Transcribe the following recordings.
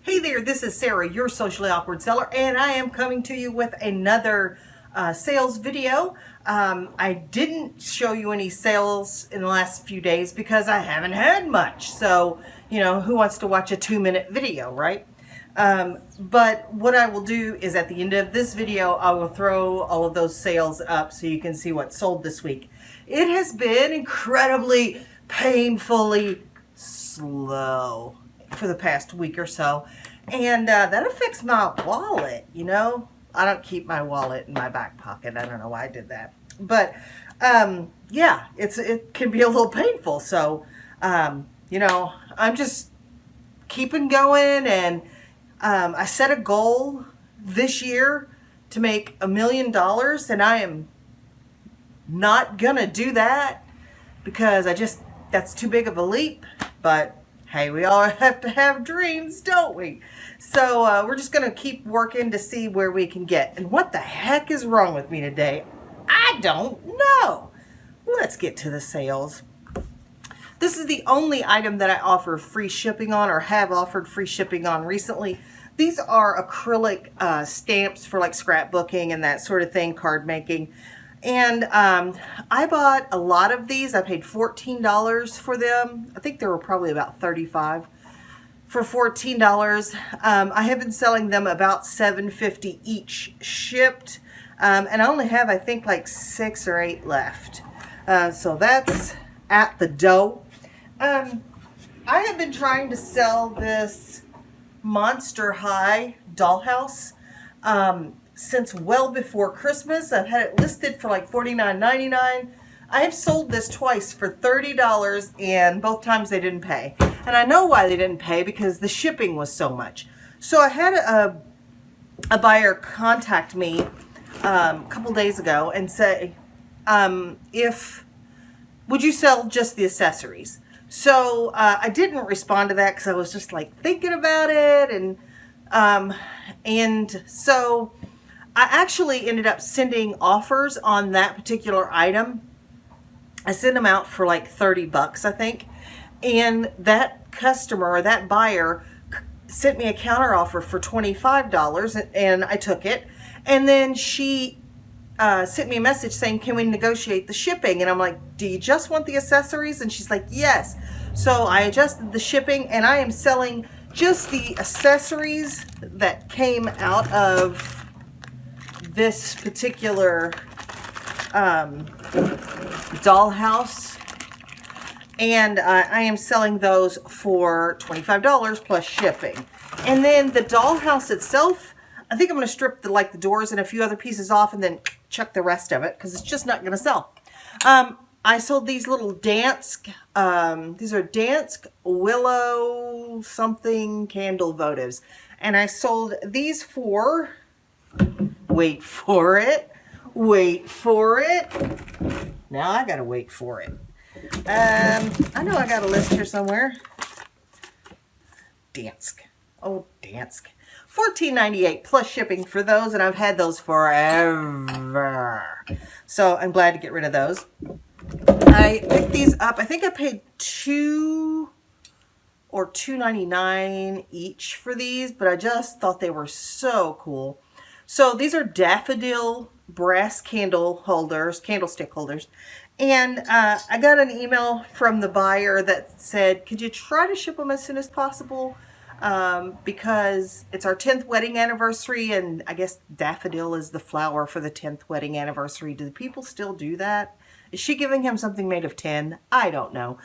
Hey there, this is Sarah, your socially awkward seller, and I am coming to you with another sales video. I didn't show you any sales in the last few days because I haven't had much. So, you know, who wants to watch a 2-minute video, right? But what I will do is at the end of this video, I will throw all of those sales up so you can see what sold this week. It has been incredibly painfully slow for the past week or so, and that affects my wallet. You know, I don't keep my wallet in my back pocket. I don't know why I did that, but yeah, it can be a little painful. So you know, I'm just keeping going, and I set a goal this year to make $1 million, and I am not gonna do that because that's too big of a leap. But hey, we all have to have dreams, don't we? So we're just going to keep working to see where we can get. And what the heck is wrong with me today? I don't know. Let's get to the sales. This is the only item that I offer free shipping on, or have offered free shipping on recently. These are acrylic stamps for like scrapbooking and that sort of thing, card making. And I bought a lot of these. I paid $14 for them. I think there were probably about 35 for $14. I have been selling them about $7.50 each shipped. And I only have, I think, like 6 or 8 left. So that's at the dough. I have been trying to sell this Monster High dollhouse since well before Christmas. I've had it listed for like $49.99. I have sold this twice for $30, and both times they didn't pay. And I know why they didn't pay, because the shipping was so much. So I had a buyer contact me a couple days ago and say, would you sell just the accessories? So I didn't respond to that because I was just like thinking about it, and so I actually ended up sending offers on that particular item. I sent them out for like 30 bucks, I think. And that customer, or that buyer, sent me a counter offer for $25, and I took it. And then she sent me a message saying, can we negotiate the shipping? And I'm like, do you just want the accessories? And she's like, yes. So I adjusted the shipping, and I am selling just the accessories that came out of this particular dollhouse, and I am selling those for $25 plus shipping. And then the dollhouse itself, I think I'm going to strip the doors and a few other pieces off, and then chuck the rest of it because it's just not going to sell. I sold these little Dansk, these are Dansk willow something candle votives, and I sold these for, wait for it, now I gotta wait for it. I know I got a list here somewhere. Dansk, oh Dansk, $14.98 plus shipping for those, and I've had those forever, so I'm glad to get rid of those. I picked these up. I think I paid $2 or $2.99 each for these, but I just thought they were so cool. So these are daffodil brass candlestick holders. And I got an email from the buyer that said, could you try to ship them as soon as possible? Because it's our 10th wedding anniversary, and I guess daffodil is the flower for the 10th wedding anniversary. Do the people still do that? Is she giving him something made of 10? I don't know.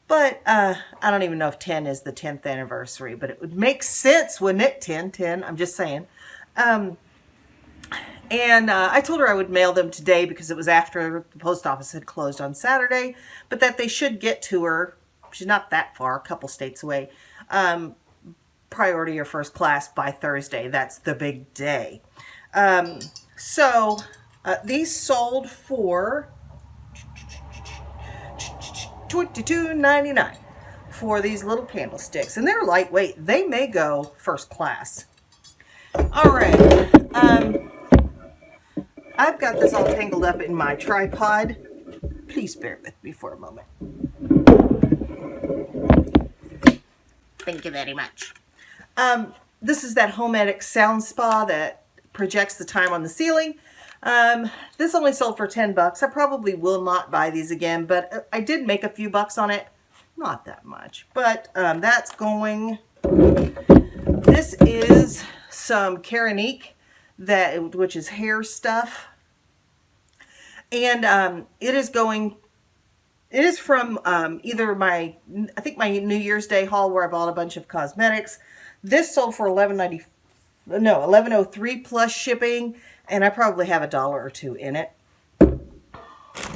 But I don't even know if 10 is the 10th anniversary, but it would make sense, wouldn't it? 10, I'm just saying. And I told her I would mail them today because it was after the post office had closed on Saturday, but that they should get to her. She's not that far, a couple states away. Priority or first class by Thursday. That's the big day. So these sold for $22.99 for these little candlesticks, and they're lightweight. They may go first class. All right. I've got this all tangled up in my tripod. Please bear with me for a moment. Thank you very much. This is that Homedic sound spa that projects the time on the ceiling. This only sold for 10 bucks. I probably will not buy these again, but I did make a few bucks on it. Not that much, but that's going. This is some Keranique, which is hair stuff. And it is going, it is from either I think my New Year's Day haul where I bought a bunch of cosmetics. This sold for $11.03 plus shipping, and I probably have $1 or $2 in it.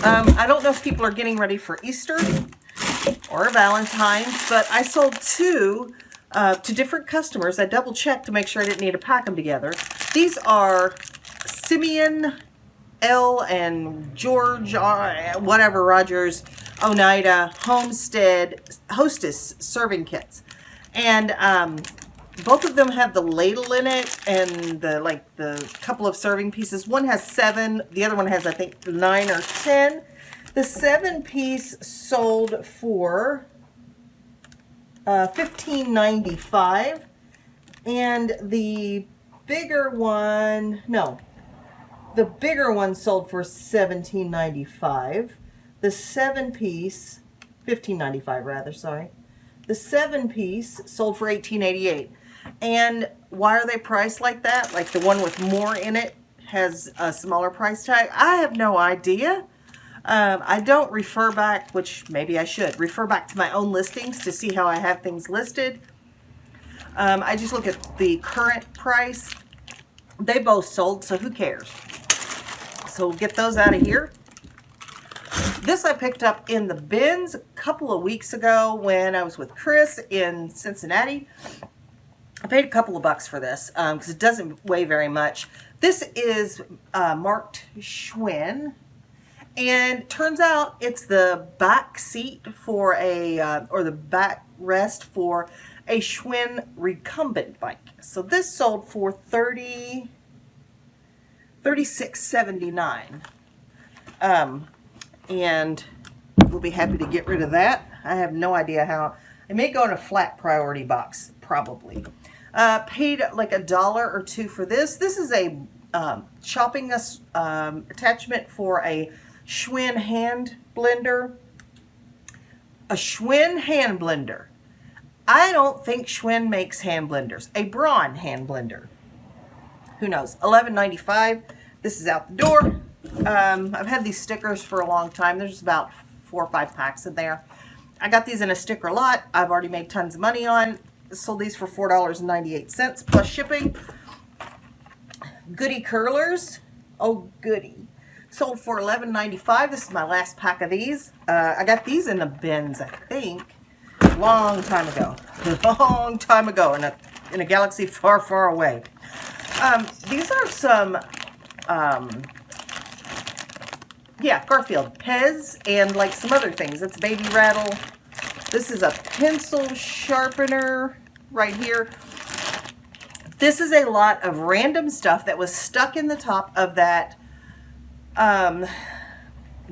I don't know if people are getting ready for Easter or Valentine's, but I sold two to different customers. I double checked to make sure I didn't need to pack them together. These are Simeon L and George, whatever, Rogers, Oneida, Hostess serving kits. And both of them have the ladle in it and the couple of serving pieces. One has 7, the other one has, I think, 9 or 10. The 7-piece sold for $15.95, and the bigger one, the bigger one sold for $17.95. The 7-piece, $15.95 rather, sorry. The 7-piece sold for $18.88. And why are they priced like that? Like the one with more in it has a smaller price tag? I have no idea. I don't refer back, which maybe I should, refer back to my own listings to see how I have things listed. I just look at the current price. They both sold, so who cares? So we'll get those out of here. This I picked up in the bins a couple of weeks ago when I was with Chris in Cincinnati. I paid a couple of bucks for this because it doesn't weigh very much. This is marked Schwinn, and turns out it's the back seat for a, or the back rest for a Schwinn recumbent bike. So this sold for $36.79. And we'll be happy to get rid of that. I have no idea how. It may go in a flat priority box, probably. Paid like $1 or $2 for this. This is a chopping attachment for a Schwinn hand blender. A Schwinn hand blender. I don't think Schwinn makes hand blenders. A Braun hand blender. Who knows? $11.95. This is out the door. I've had these stickers for a long time. There's about 4 or 5 packs in there. I got these in a sticker lot. I've already made tons of money on. Sold these for $4.98 plus shipping. Goody curlers. Oh, goody. Sold for $11.95. This is my last pack of these. I got these in the bins, I think, a long time ago. A long time ago in a galaxy far, far away. These are some... yeah, Garfield, Pez, and like some other things. It's Baby Rattle. This is a pencil sharpener right here. This is a lot of random stuff that was stuck in the top of that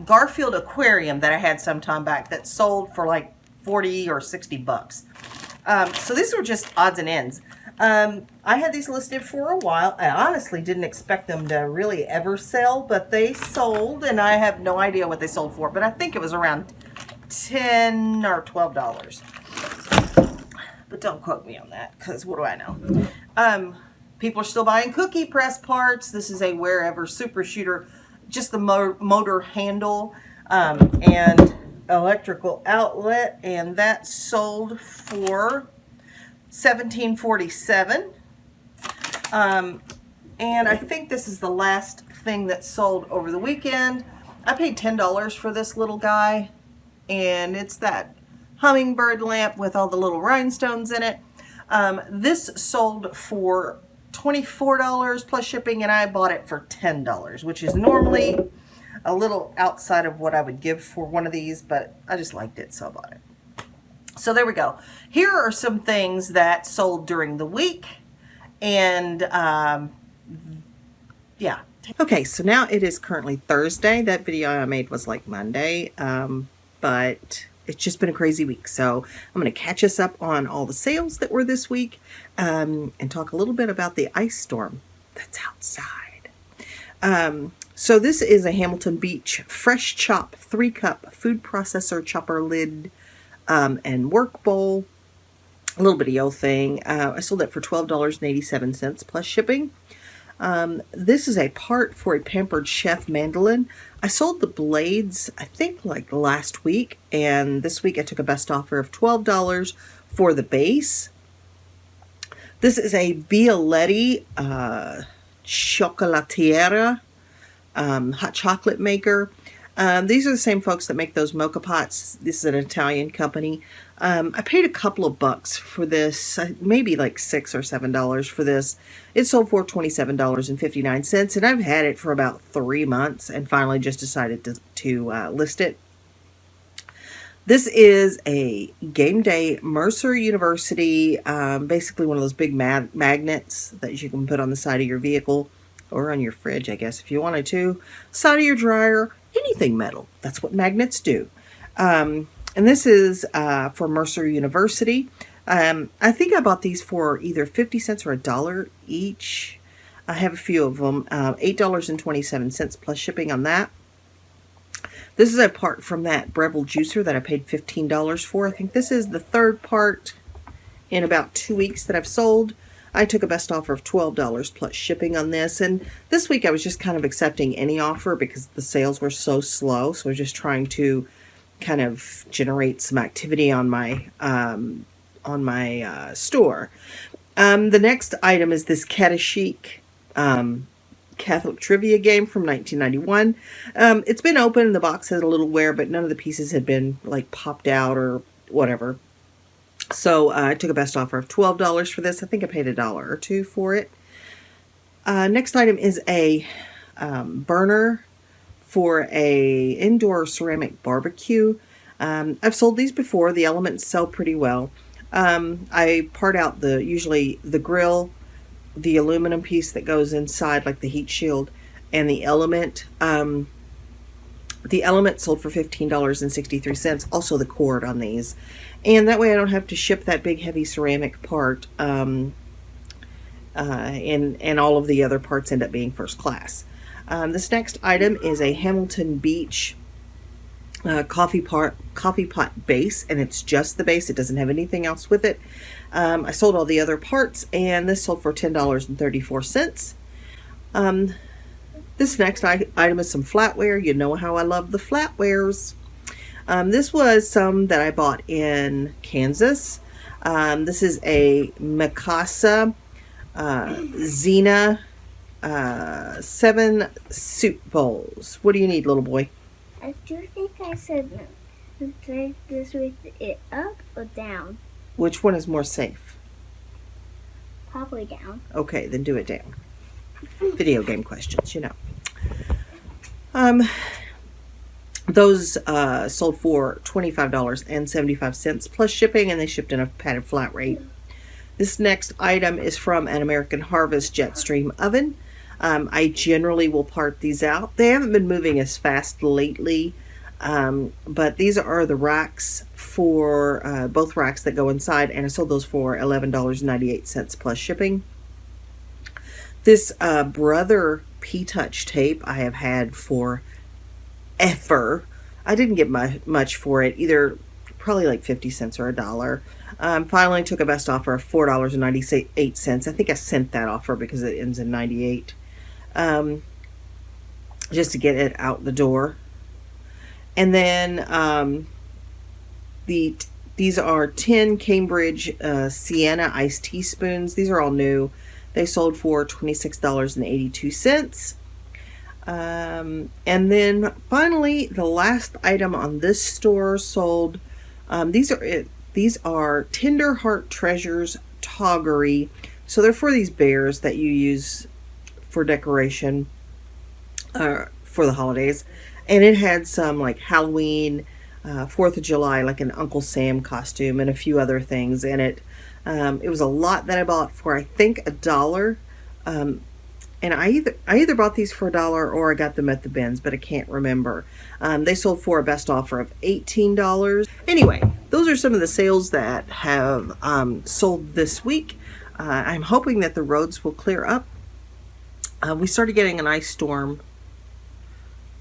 Garfield aquarium that I had some time back that sold for like 40 or 60 bucks. So these were just odds and ends. I had these listed for a while. I honestly didn't expect them to really ever sell, but they sold, and I have no idea what they sold for, but I think it was around $10 or $12. But don't quote me on that, because what do I know? People are still buying cookie press parts. This is a Wherever Super Shooter, just the motor handle and electrical outlet, and that sold for $17.47. And I think this is the last thing that sold over the weekend. I paid $10 for this little guy, and it's that Hummingbird lamp with all the little rhinestones in it. This sold for $24 plus shipping, and I bought it for $10, which is normally a little outside of what I would give for one of these, but I just liked it, so I bought it. So there we go. Here are some things that sold during the week, and yeah. Okay, so now it is currently Thursday. That video I made was like Monday, but it's just been a crazy week. So I'm going to catch us up on all the sales that were this week, and talk a little bit about the ice storm that's outside. So this is a Hamilton Beach Fresh Chop 3-cup food processor chopper lid, and work bowl. A little video thing. I sold it for $12.87 plus shipping. This is a part for a Pampered Chef mandolin. I sold the blades, I think, like last week, and this week I took a best offer of $12 for the base. This is a Bialetti Chocolatiera hot chocolate maker. These are the same folks that make those mocha pots. This is an Italian company. I paid a couple of bucks for this, maybe like $6 or $7 for this. It sold for $27.59, and I've had it for about 3 months and finally just decided to list it. This is a Game Day Mercer University, basically one of those big magnets that you can put on the side of your vehicle or on your fridge, I guess, if you wanted to. Side of your dryer, anything metal. That's what magnets do. And this is for Mercer University. I think I bought these for either 50 cents or $1 each. I have a few of them. $8.27 plus shipping on that. This is a part from that Breville juicer that I paid $15 for. I think this is the third part in about 2 weeks that I've sold. I took a best offer of $12 plus shipping on this. And this week I was just kind of accepting any offer because the sales were so slow. So I was just trying to kind of generate some activity on my store. The next item is this Catechic Catholic trivia game from 1991. It's been open. The box has a little wear, but none of the pieces had been like popped out or whatever. So I took a best offer of $12 for this. I think I paid $1 or $2 for it. Next item is a burner for a indoor ceramic barbecue. I've sold these before. The elements sell pretty well. I part out usually the grill, the aluminum piece that goes inside, like the heat shield, and the element. The element sold for $15.63. Also the cord on these. And that way I don't have to ship that big heavy ceramic part. And all of the other parts end up being first class. This next item is a Hamilton Beach coffee pot base, and it's just the base. It doesn't have anything else with it. I sold all the other parts, and this sold for $10.34. This next item is some flatware. You know how I love the flatwares. This was some that I bought in Kansas. This is a Mikasa Xena 7 soup bowls. What do you need, little boy? I do think I said take this with it up or down. Which one is more safe? Probably down. Okay, then do it down. Video game questions, you know. Those sold for $25.75 plus shipping, and they shipped in a padded flat rate. This next item is from an American Harvest Jetstream oven. I generally will part these out. They haven't been moving as fast lately, but these are the racks for both racks that go inside, and I sold those for $11.98 plus shipping. This Brother P-Touch tape I have had for ever. I didn't get much for it, either probably like 50 cents or $1. Finally took a best offer of $4.98. I think I sent that offer because it ends in 98. Just to get it out the door. And then these are 10 Cambridge Sienna iced teaspoons. These are all new. They sold for $26.82. And then finally, the last item on this store sold. These are Tender Heart Treasures Toggery. So they're for these bears that you use for decoration for the holidays. And it had some like Halloween, 4th of July, like an Uncle Sam costume and a few other things in it. It was a lot that I bought for, I think, $1. And I either bought these for $1 or I got them at the bins, but I can't remember. They sold for a best offer of $18. Anyway, those are some of the sales that have sold this week. I'm hoping that the roads will clear up. We started getting an ice storm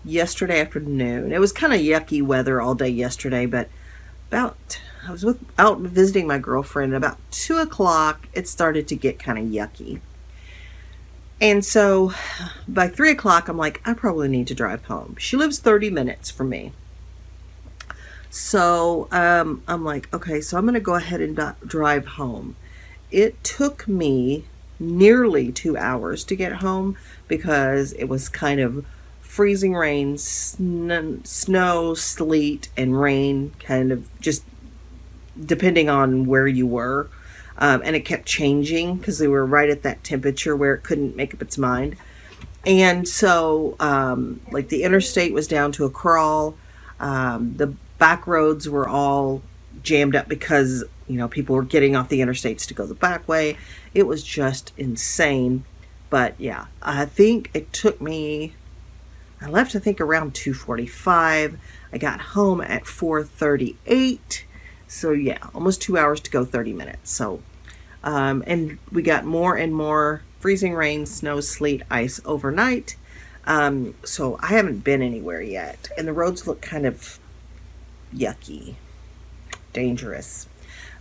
yesterday afternoon. It was kind of yucky weather all day yesterday, but I was out visiting my girlfriend. About 2 o'clock, it started to get kind of yucky. And so by 3 o'clock, I'm like, I probably need to drive home. She lives 30 minutes from me. So I'm like, okay, so I'm going to go ahead and drive home. It took me nearly 2 hours to get home because it was kind of freezing rain, snow, sleet, and rain, kind of just depending on where you were. And it kept changing because they were right at that temperature where it couldn't make up its mind. And so, like, the interstate was down to a crawl. The back roads were all jammed up because, you know, people were getting off the interstates to go the back way. It was just insane. But yeah, I think it took me, I left, I think, around 2:45. I got home at 4:38. So yeah, almost 2 hours to go, 30 minutes. So, and we got more and more freezing rain, snow, sleet, ice overnight. So I haven't been anywhere yet. And the roads look kind of yucky, dangerous.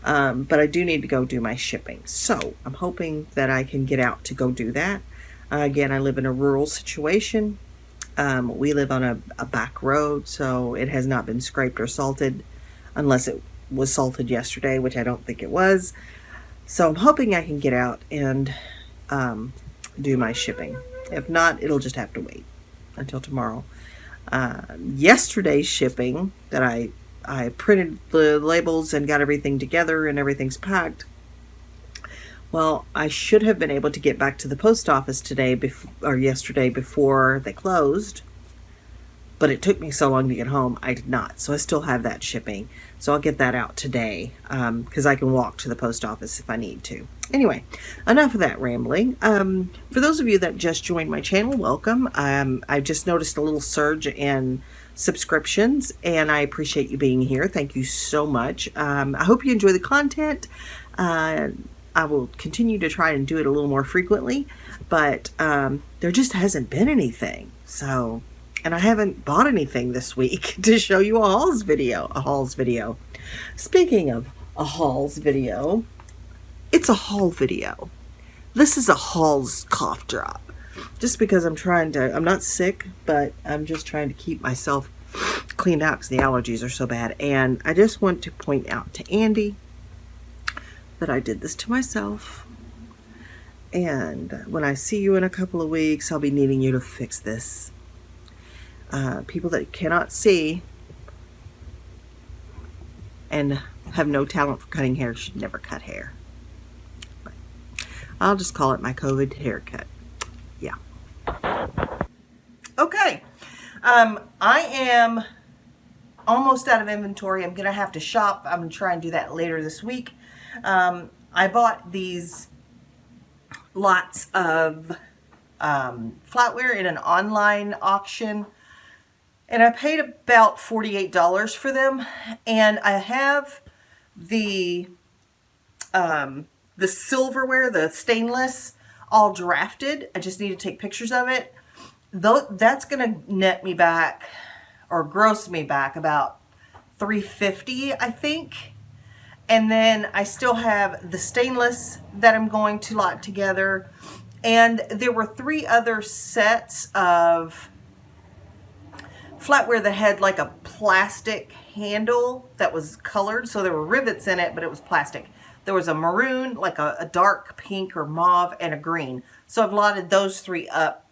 But I do need to go do my shipping. So I'm hoping that I can get out to go do that. Again, I live in a rural situation. We live on a back road, so it has not been scraped or salted unless it was salted yesterday, which I don't think it was. So I'm hoping I can get out and do my shipping. If not, it'll just have to wait until tomorrow. Yesterday's shipping that I printed the labels and got everything together and everything's packed. Well, I should have been able to get back to the post office today or yesterday before they closed, but it took me so long to get home, I did not. So I still have that shipping. So I'll get that out today because I can walk to the post office if I need to. Anyway, enough of that rambling. For those of you that just joined my channel, welcome. I just noticed a little surge in subscriptions, and I appreciate you being here. Thank you so much. I hope you enjoy the content. I will continue to try and do it a little more frequently, but there just hasn't been anything. So, and I haven't bought anything this week to show you a hauls video. Speaking of a hauls video, it's a haul video. This is a hauls cough drop. Just because I'm not sick, but I'm just trying to keep myself cleaned out because the allergies are so bad. And I just want to point out to Andy that I did this to myself. And when I see you in a couple of weeks, I'll be needing you to fix this. People that cannot see and have no talent for cutting hair should never cut hair. But I'll just call it my COVID haircut. Yeah. Okay. I am almost out of inventory. I'm going to have to shop. I'm going to try and do that later this week. I bought these lots of flatware in an online auction, and I paid about $48 for them. And I have the silverware, the stainless, all drafted. I just need to take pictures of it. Though that's going to net me back, or gross me back, about $350, I think. And then I still have the stainless that I'm going to lot together. And there were 3 other sets of flatware that had like a plastic handle that was colored. So there were rivets in it, but it was plastic. There was a maroon, like a dark pink or mauve, and a green. So I've lotted those 3 up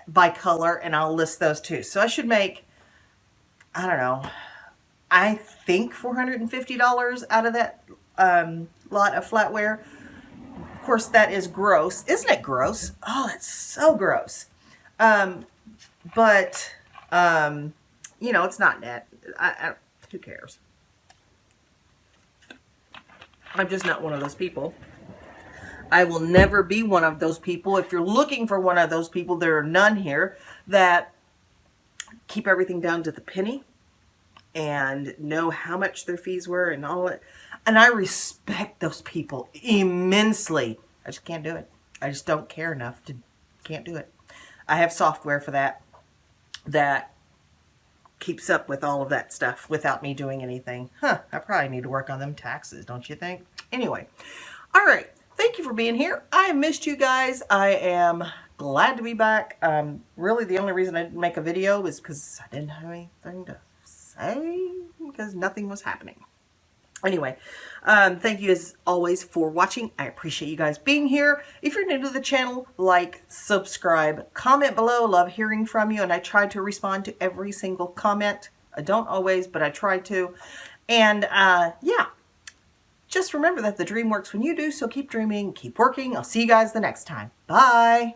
by color, and I'll list those too. So I should make, I don't know, I think $450 out of that lot of flatware. Of course, that is gross. Isn't it gross? Oh, it's so gross. But you know, it's not net. Who cares? I'm just not one of those people. I will never be one of those people. If you're looking for one of those people, there are none here that keep everything down to the penny and know how much their fees were and all that. And I respect those people immensely. I just can't do it. I just don't care enough to, can't do it. I have software for that keeps up with all of that stuff without me doing anything. I probably need to work on them taxes, don't you think? Anyway, all right. Thank you for being here. I missed you guys. I am glad to be back. Really, the only reason I didn't make a video is because I didn't have anything to say because nothing was happening. Anyway, thank you as always for watching. I appreciate you guys being here. If you're new to the channel, like, subscribe, comment below. Love hearing from you, and I try to respond to every single comment. I don't always, but I try to. And yeah, just remember that the dream works when you do, so keep dreaming, keep working. I'll see you guys the next time. Bye.